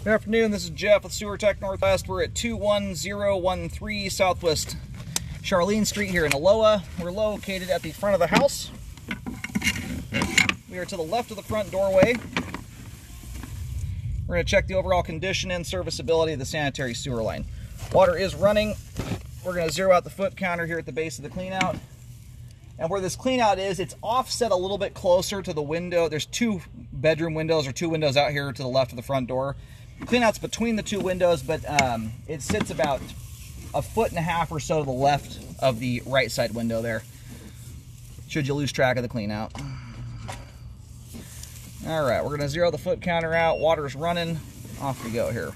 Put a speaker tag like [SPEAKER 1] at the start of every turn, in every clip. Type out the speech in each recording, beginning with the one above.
[SPEAKER 1] Good afternoon, this is Jeff with Sewer Tech Northwest. We're at 21013 Southwest Charlene Street here in Aloha. We're located at the front of the house. We are to the left of the front doorway. We're going to check the overall condition and serviceability of the sanitary sewer line. Water is running. We're going to zero out the foot counter here at the base of the cleanout. And where this cleanout is, it's offset a little bit closer to the window. There's two bedroom windows, or two windows out here to the left of the front door. Cleanout's between the two windows, but it sits about 1.5 feet or so to the left of the right side window there, should you lose track of the cleanout. All right, we're gonna zero the foot counter out. Water's running. Off we go here.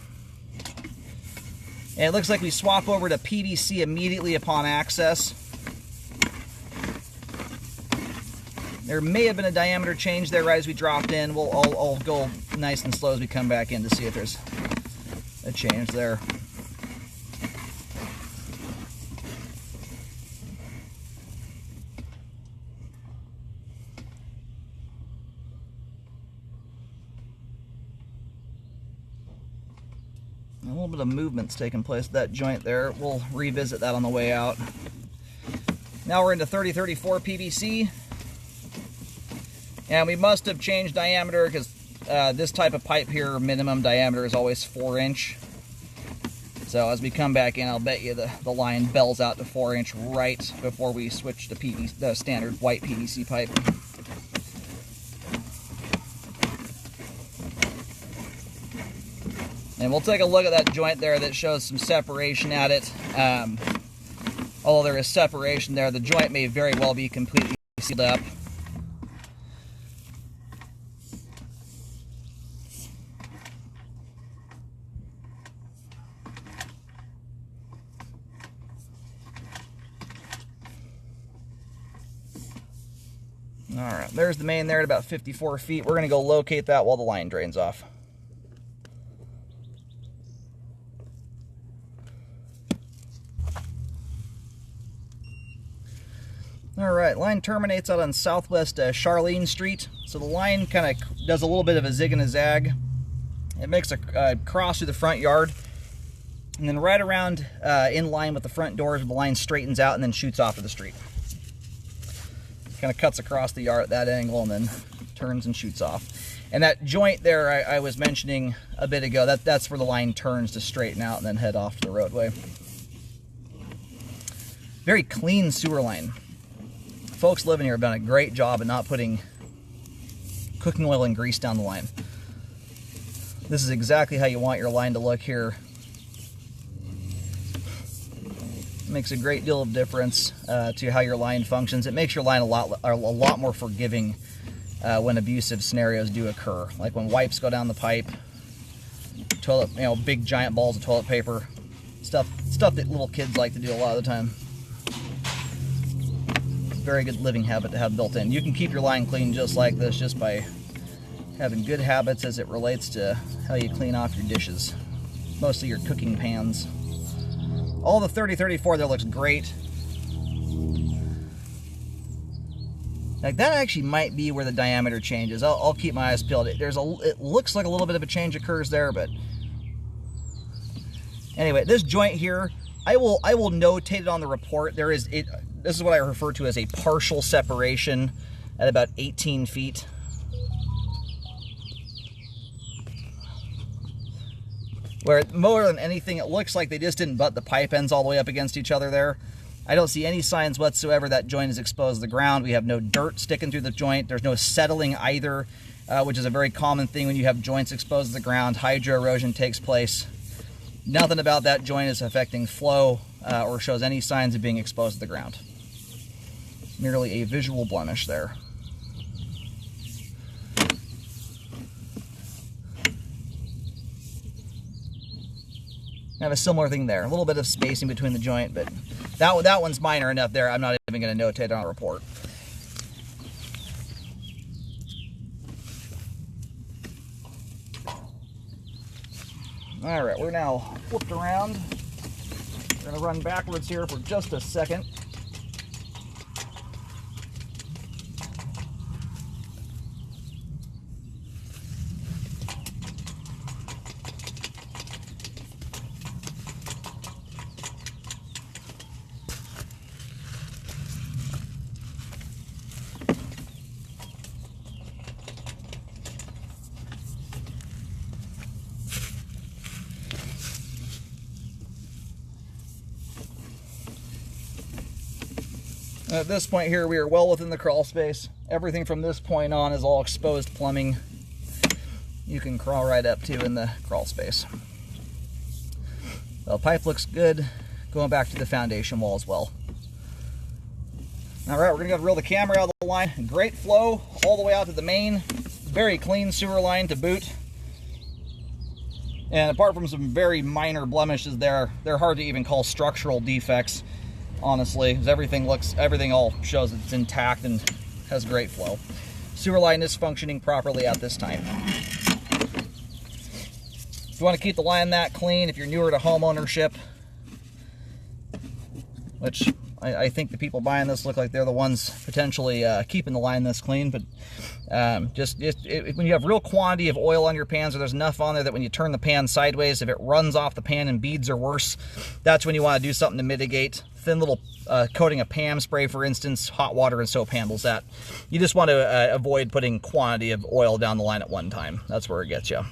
[SPEAKER 1] And it looks like we swap over to PVC immediately upon access. There may have been a diameter change there right as we dropped in. I'll go nice and slow as we come back in to see if there's a change there. A little bit of movement's taking place at that joint there. We'll revisit that on the way out. Now we're into 3034 PVC. And we must have changed diameter because this type of pipe here, minimum diameter is always 4-inch. So as we come back in, I'll bet you the line bells out to 4-inch right before we switch to the standard white PVC pipe. And we'll take a look at that joint there that shows some separation at it. Although there is separation there, the joint may very well be completely sealed up. All right, there's the main there at about 54 feet. We're gonna go locate that while the line drains off. All right, line terminates out on Southwest Charlene Street. So the line kind of does a little bit of a zig and a zag. It makes a cross through the front yard. And then right around in line with the front doors, the line straightens out and then shoots off to the street. Kind of cuts across the yard at that angle and then turns and shoots off. And that joint there I was mentioning a bit ago, that's where the line turns to straighten out and then head off to the roadway. Very clean sewer line. Folks living here have done a great job of not putting cooking oil and grease down the line. This is exactly how you want your line to look here. Makes a great deal of difference to how your line functions. It makes your line a lot more forgiving when abusive scenarios do occur, like when wipes go down the pipe, toilet, big giant balls of toilet paper, stuff that little kids like to do a lot of the time. Very good living habit to have built in. You can keep your line clean just like this just by having good habits as it relates to how you clean off your dishes, mostly your cooking pans. All the 3034 there looks great. Like that actually might be where the diameter changes. I'll keep my eyes peeled. It looks like a little bit of a change occurs there, but anyway, this joint here, I will notate it on the report. This is what I refer to as a partial separation at about 18 feet. Where more than anything, it looks like they just didn't butt the pipe ends all the way up against each other there. I don't see any signs whatsoever that joint is exposed to the ground. We have no dirt sticking through the joint. There's no settling either, which is a very common thing when you have joints exposed to the ground. Hydro erosion takes place. Nothing about that joint is affecting flow or shows any signs of being exposed to the ground. Merely a visual blemish there. I have a similar thing there. A little bit of spacing between the joint, but that one's minor enough there. I'm not even going to notate it on a report. All right, we're now flipped around. We're going to run backwards here for just a second. At this point here, we are well within the crawl space. Everything from this point on is all exposed plumbing. You can crawl right up to in the crawl space. The pipe looks good. Going back to the foundation wall as well. All right, we're gonna go reel the camera out of the line. Great flow all the way out to the main. Very clean sewer line to boot. And apart from some very minor blemishes there, they're hard to even call structural defects, honestly, because everything all shows it's intact and has great flow. Sewer line is functioning properly at this time. If you want to keep the line that clean, if you're newer to home ownership, which I think the people buying this look like they're the ones potentially keeping the line this clean, but when you have real quantity of oil on your pans, or there's enough on there that when you turn the pan sideways, if it runs off the pan and beads or worse, that's when you want to do something to mitigate. Thin little coating of PAM spray, for instance, hot water and soap handles that. You just want to avoid putting quantity of oil down the line at one time. That's where it gets you.